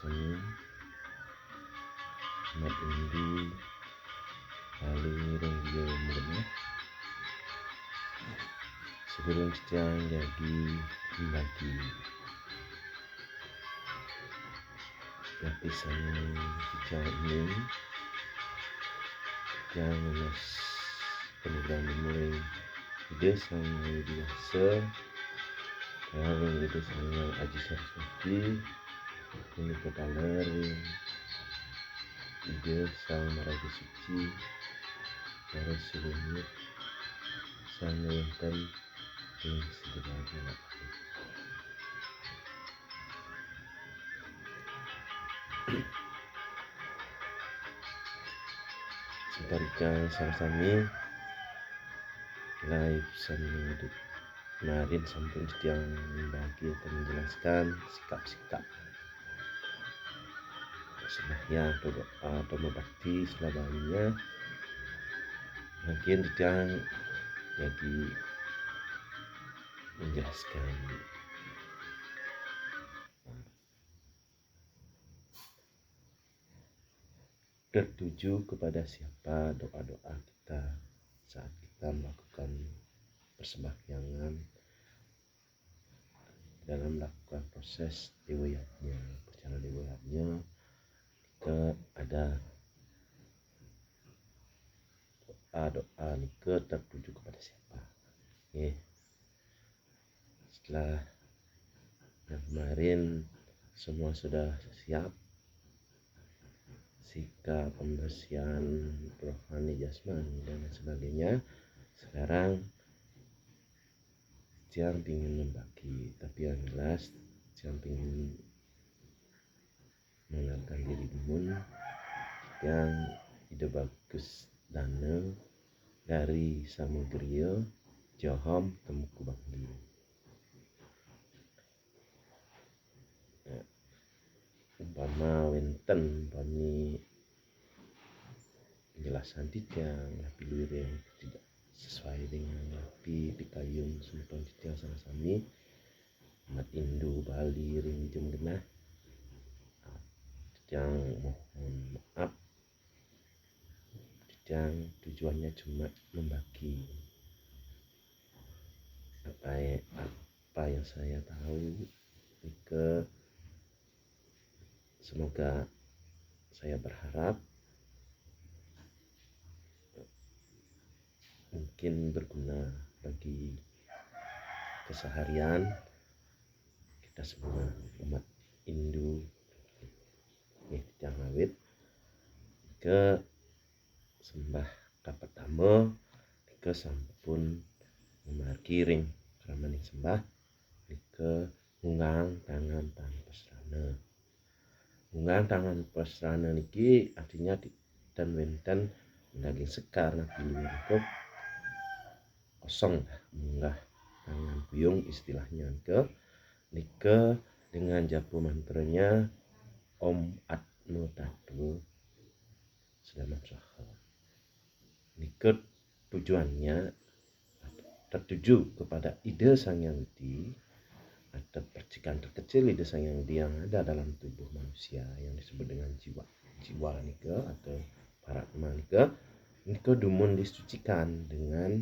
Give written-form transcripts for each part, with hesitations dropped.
sami mat indi paling dia muna sebelum sedang jadi membagi lapisan hijau ini yang menas program mulai ide sang biasa kalau ide sang Aji Saraswati ini kepala ide sang Maraja Suci para sebelumnya sang Wentan yang sederhana sebarkan sama-sama live sampai kemarin sampai yang membagi atau menjelaskan sikap-sikap sembahyang atau doa atau berbakti selamanya. Mungkin sedang lagi menjelaskan tertuju kepada siapa doa-doa kita saat kita melakukan persembahyangan dalam melakukan proses dewayatnya, perjalanan dewayatnya. Ada doa nika tertuju kepada siapa. Setelah yang kemarin semua sudah siap, sikap pembersihan rohani jasmani dan sebagainya, sekarang jangan ingin membagi, tapi yang jelas jangan ingin mengenalkan diri dulu yang ide bagus dana dari Samudria Johom Temuku Bangli. Umpama wenten umpami penjelasan dijang tapi yang tidak sesuai dengan tapi pikayun sumpah dijang sama-sami mat Indo Bali ring jum genah dijang mohon maaf dijang tujuannya cuma membagi apa yang saya tahu ke semoga saya berharap mungkin berguna bagi keseharian kita semua umat Hindu yang awit ke sembah kapatama ke sampun memarkiring kramaning sembah ke ngunggang tangan pasrana. Ngunggang tangan pasrana niki artinya dan wenten daging sekar nah pilih kosong munggah tangan buyung istilahnya ke nika dengan japu mantranya Om Atmo Tatu Selamat Saha. Nika tujuannya tertuju kepada ide Sang Yang Widi atau percikan terkecil ide Sang Yang Widi yang ada dalam tubuh manusia yang disebut dengan jiwa nika atau paratma nika dumun disucikan dengan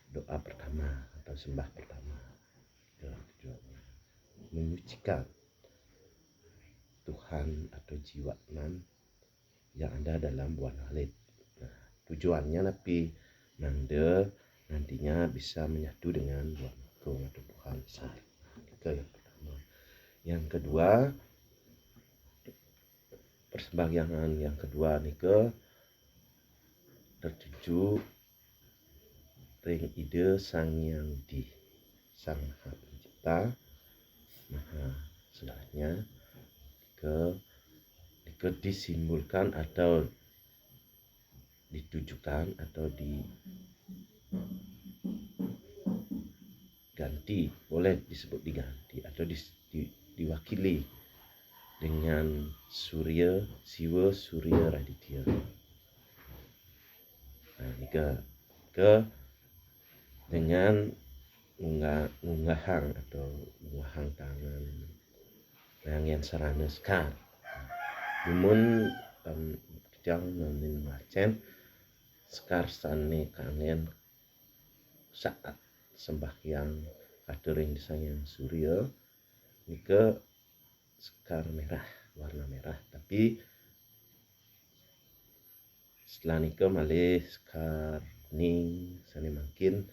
doa pertama atau sembah pertama. Tujuannya menyucikan Tuhan atau jiwa nan yang ada dalam buah nalit. Nah, tujuannya tapi nanda nantinya bisa menyatu dengan buah makung atau Tuhan salib. Itu yang pertama. Yang kedua, persembahyangan yang kedua nika tertuju ring ide Sang Yang Widi, Sang Maha Pencipta, Maha segalanya ke disimbolkan atau ditujukan atau diganti, boleh disebut diganti atau diwakili dengan Surya Siwa Surya Raditya. Nah, ke dengan unggahang atau unggahang tangan nangian sarana sekar namun kijang namin macen sekar sane kangen saat sembahyang kadering disayang surya nika sekar merah warna merah tapi setelah nika malih sekar kuning sane makin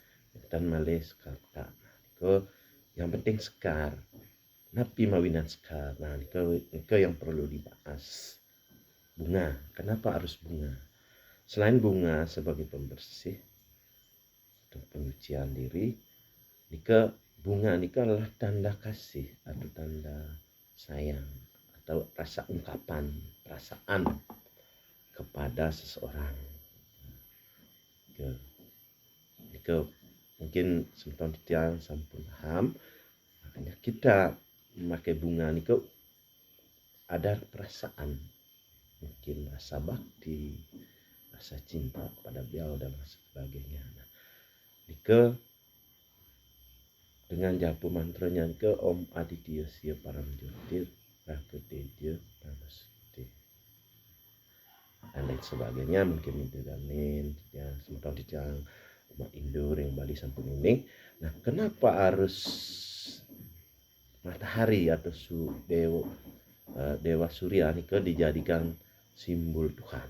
dan malih sekar peka nika yang penting sekar napi mawinan sekar nah nika yang perlu dibahas bunga kenapa harus bunga selain bunga sebagai pembersih atau penyucian diri nika bunga nika adalah tanda kasih atau tanda sayang atau rasa ungkapan perasaan kepada seseorang. Nika mungkin semeton titiang sampun paham makanya kita memakai bunga nika ada perasaan mungkin rasa bakti rasa cinta kepada beliau dan sebagainya. Nah, nika dengan japu mantranya ke Om Aditya Sia Param Jyotir Praketeja Namaste dan lain sebagainya mungkin itu damin ya semoga dijang umat Indo yang Bali sampun uning. Nah kenapa harus matahari atau dewa surya nika dijadikan simbol Tuhan.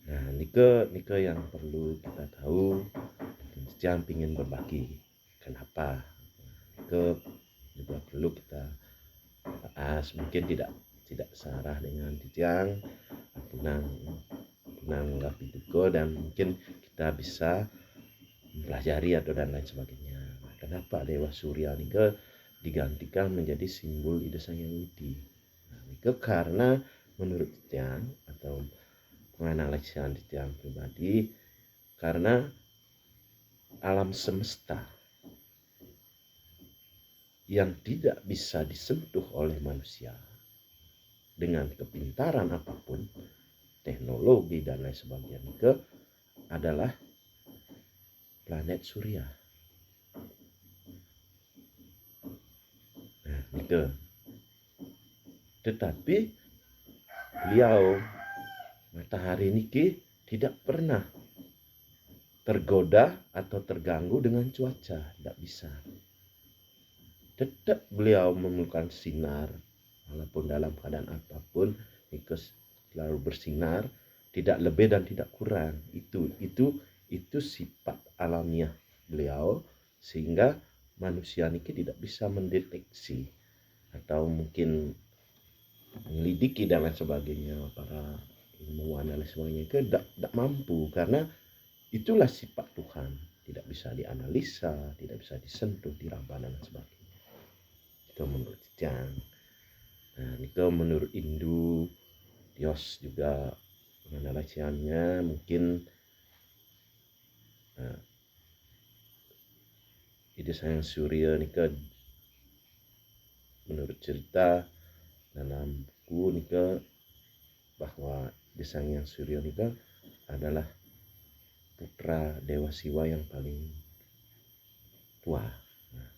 Nah nika yang perlu kita tahu jangan pingin berbagi kenapa ke juga perlu kita bahas mungkin tidak searah dengan titiang punang Rapituko dan mungkin kita bisa mempelajari atau dan lain sebagainya. Nah, kenapa Dewa Surya nika digantikan menjadi simbol Ida Sang Hyang Widi? Nah, nika karena menurut titiang atau penganalisian titiang pribadi karena alam semesta yang tidak bisa disentuh oleh manusia dengan kepintaran apapun, teknologi dan lain sebagainya ke adalah planet Surya. Nah, itu. Tetapi beliau matahari niki tidak pernah tergoda atau terganggu dengan cuaca, tidak bisa. Tetap beliau memerlukan sinar walaupun dalam keadaan apapun niki selalu bersinar, tidak lebih dan tidak kurang. Itu sifat alamiah beliau sehingga manusia niki tidak bisa mendeteksi atau mungkin menyelidiki dan lain sebagainya para ilmuwan dan lain sebagainya itu tidak mampu karena itulah sifat Tuhan tidak bisa dianalisa tidak bisa disentuh diraba dan sebagainya itu menurut Jang. Nah itu menurut Hindu Dios juga penganalisiannya mungkin Ida Sang Surya nika menurut cerita dalam buku nika bahwa Ida Sang Surya nika adalah putra Dewa Siwa yang paling tua. Nah,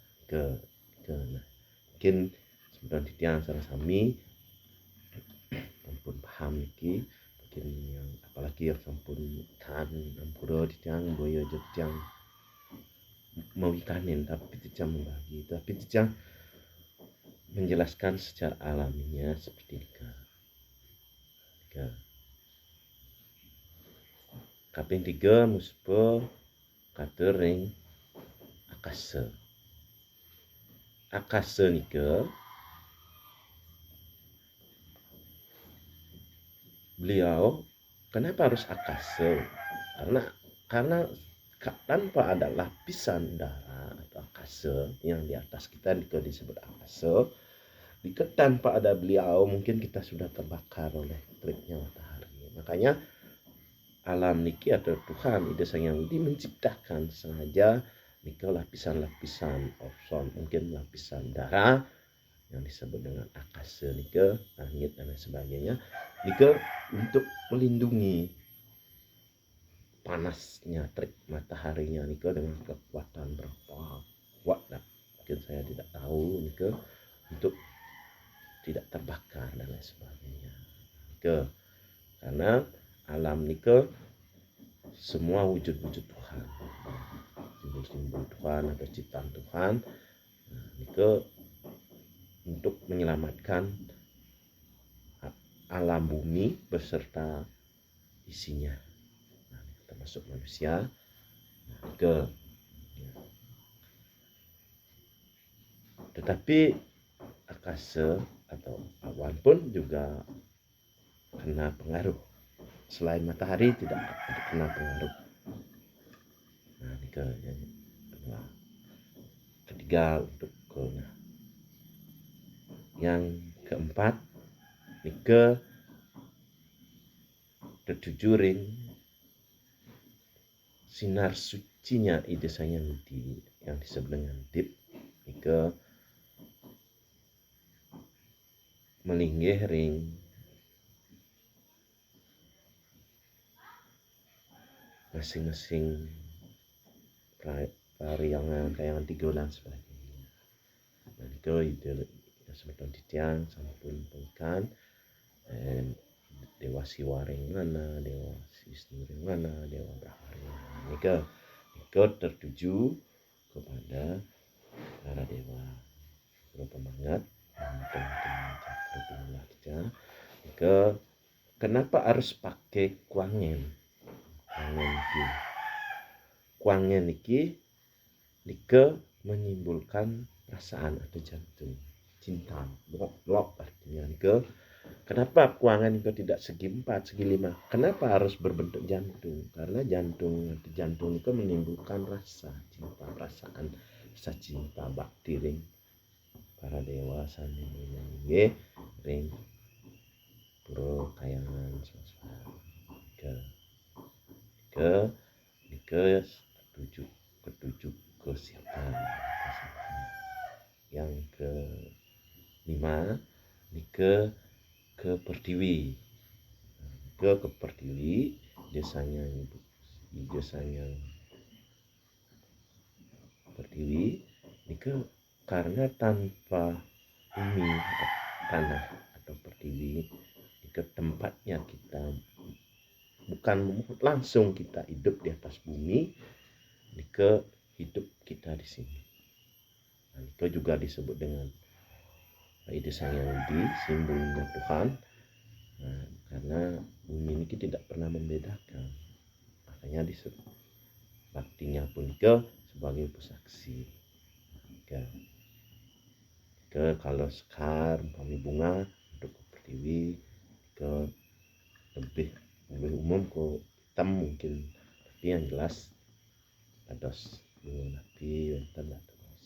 nah, mungkin sebenarnya titiang sareng sami ampun paham niki mungkin yang apalagi yang sampun kan ampura titiang boyo titiang mau ikanin tapi titiang membagi tapi titiang menjelaskan secara alaminya seperti ini. Kaping 3 muspa katering akasa. Akasa nika beliau kenapa harus akasa? Karena tanpa ada lapisan udara atau akasa yang di atas kita disebut akasa, tanpa ada beliau mungkin kita sudah terbakar oleh teriknya matahari. Makanya alam niki atau Tuhan Ida Sang Hyang Widi menciptakan sengaja nika lapisan-lapisan ozon mungkin lapisan udara yang disebut dengan akasa nika langit dan sebagainya nika untuk melindungi panasnya terik mataharinya nika dengan kekuatan berapa watt mungkin saya tidak tahu nike untuk tidak terbakar dan lain sebagainya. Nike karena alam nike semua wujud-wujud Tuhan, simbol-simbol Tuhan atau ciptaan Tuhan. Nike untuk menyelamatkan alam bumi beserta isinya, termasuk manusia. Tetapi akasa atau awan pun juga kena pengaruh. Selain matahari tidak kena pengaruh. Ketiga untuk yang keempat nike ketujuh ring sinar sucinya ide saya yang disebut dengan dip nike melinggih ring masing-masing pariangan kayangan tiga dan sebagainya. Dan itu ide sebetul titian sampun pengkan dewa siwa ring mana, dewa Wisnu ring mana, dewa Brahma ring mana. Nike tertuju kepada para dewa berpemangat Nike kenapa harus pakai kuangen? Kuangen niki menyimpulkan perasaan atau jantung, cinta, love artinya nike. Kenapa kuangan itu tidak segi 4, segi 5? Kenapa harus berbentuk jantung? Karena jantung itu menimbulkan rasa cinta, perasaan, rasa cinta bakti ring para dewa sanjaya ring puro kayangan ke ketujuh kesiapan. Yang ke-5 nike ke pertiwi. Ke pertiwi desanya pertiwi nike karena tanpa bumi tanah atau pertiwi nike tempatnya kita bukan langsung kita hidup di atas bumi, nike hidup kita di sini. Nike juga disebut dengan ide sayang di simbolnya Tuhan. Karena bumi ini tidak pernah membedakan, makanya disebut baktinya pun ke sebagai pesaksi. Kalau sekar kami bunga untuk pertiwi ke lebih umum ke hitam mungkin, tapi yang jelas ados bunga napi wonten ados.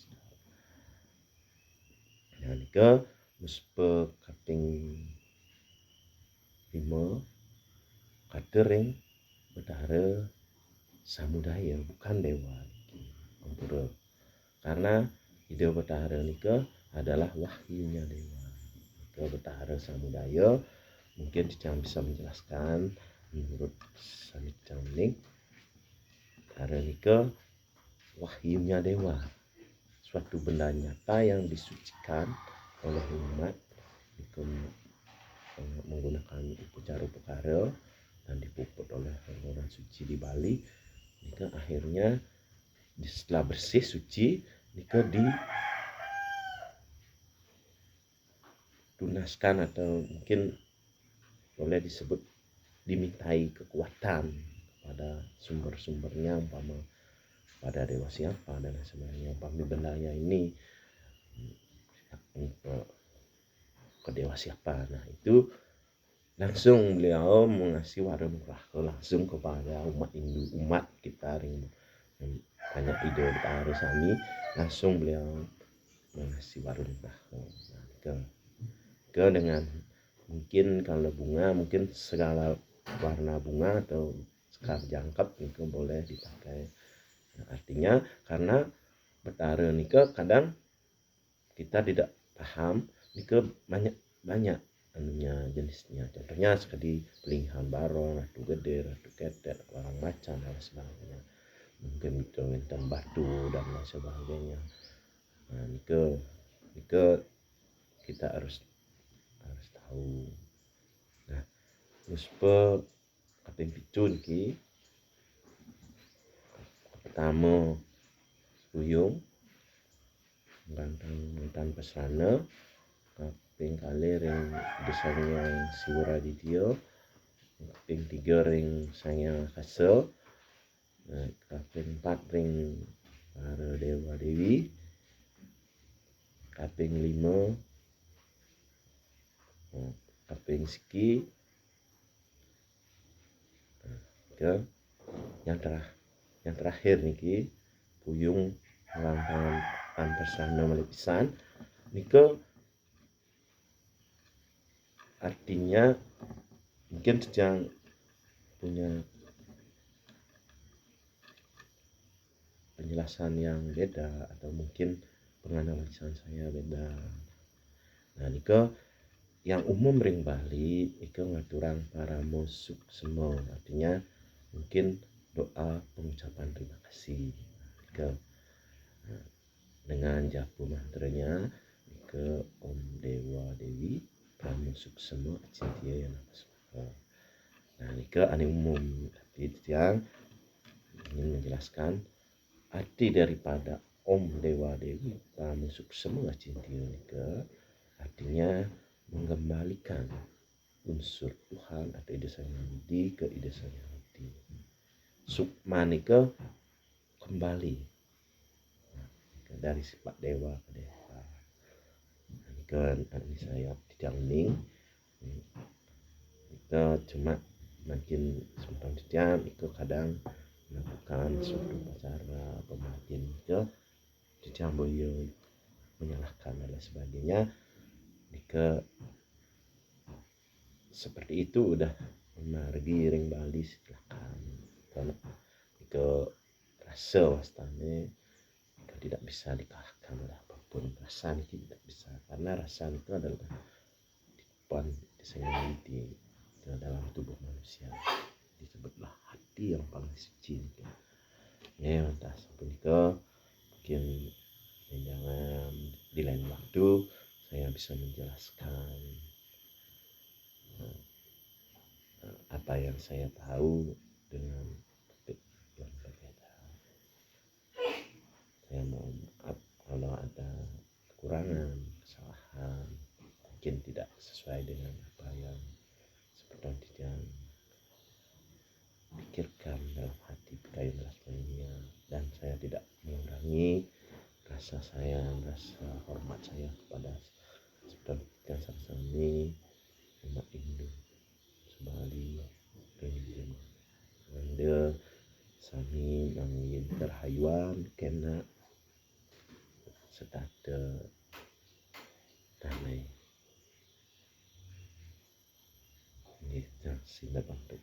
Nah nike muspe kaping 5 kadering Betara Samudaya bukan dewa Ampura. Karena ide Betara nike adalah wahyunya dewa. Ke Betara Samudaya mungkin Cicang bisa menjelaskan menurut Sanit Camling. Betara nike wahyunya dewa, suatu benda nyata yang disucikan oleh umat menggunakan upacara upakara dan dipuput oleh orang suci di Bali. Nike akhirnya setelah bersih suci nike ditunaskan atau mungkin boleh disebut dimintai kekuatan pada sumber-sumbernya, umpama pada dewa siapa dan sebagainya. Umpama bendanya ini ke dewa siapa, nah itu langsung beliau mengasih warung langsung kepada umat kita ring banyak ide Betara Sami, langsung beliau mengasih warung ke dengan mungkin kalau bunga mungkin segala warna bunga atau sekar jangkep itu boleh dipakai. Nah, artinya karena Betara nike kadang kita tidak paham nike banyak anunya jenisnya. Contohnya sekali pelingan baron, ratu gede, ratu ketek, orang macan dan sebagainya. Mungkin itu intan batu dan lain sebagainya. Nah, nike kita harus tahu. Nah, muspe kaping 7 niki pertama buyung ngantang pesrana, kaping kali ring desanya Siwura Ditio, kaping 3 ring Sangya Kasa, kaping 4 ring para dewa dewi, kaping 5 kaping siki, ke yang terakhir niki buyung ngantang pesrana malih pisan nike artinya mungkin sedang punya penjelasan yang beda atau mungkin penganalisan saya beda. Nah, nike yang umum ring Bali nike ngaturang para musuk semua, artinya mungkin doa pengucapan terima kasih nike dengan japu mantranya nike Om Dewa Dewi pramusuk semua acintia yang apa. Nah, nike ane umum, tapi yang ingin menjelaskan arti daripada Om Dewa Dewi pramusuk semua acintia nike artinya mengembalikan unsur Tuhan atau ide sang Yahudi ke ide sang Yahudi. Sukma nike kembali dari sifat dewa ke dewa. Nike ini saya tidak ning nike cuma makin sempurna jam itu kadang melakukan suatu acara pembagian itu dicamboyo menyalahkan dan sebagainya. Nike seperti itu udah memargi ring Bali silakan. Karena nike rasa wastane nike tidak bisa dikalahkan oleh apapun. Rasa nike tidak bisa, karena rasa itu adalah depan disayang di dalam tubuh manusia, disebutlah hati yang paling suci. Ya, entah sampai nike mungkin jangan di lain waktu saya bisa menjelaskan apa yang saya tahu dengan topik yang berbeda. Saya mohon maaf kalau ada kekurangan, kesalahan, mungkin tidak sesuai dengan apa yang seperti yang pikirkan dalam hati Bikayun Rasmania, dan saya tidak mengurangi rasa sayang, rasa hormat saya kepada Seperti Sarsani umat Hindu Bali Religion. Anda sami mangin terhayuan kena sedada damai. Ini sinda bantu.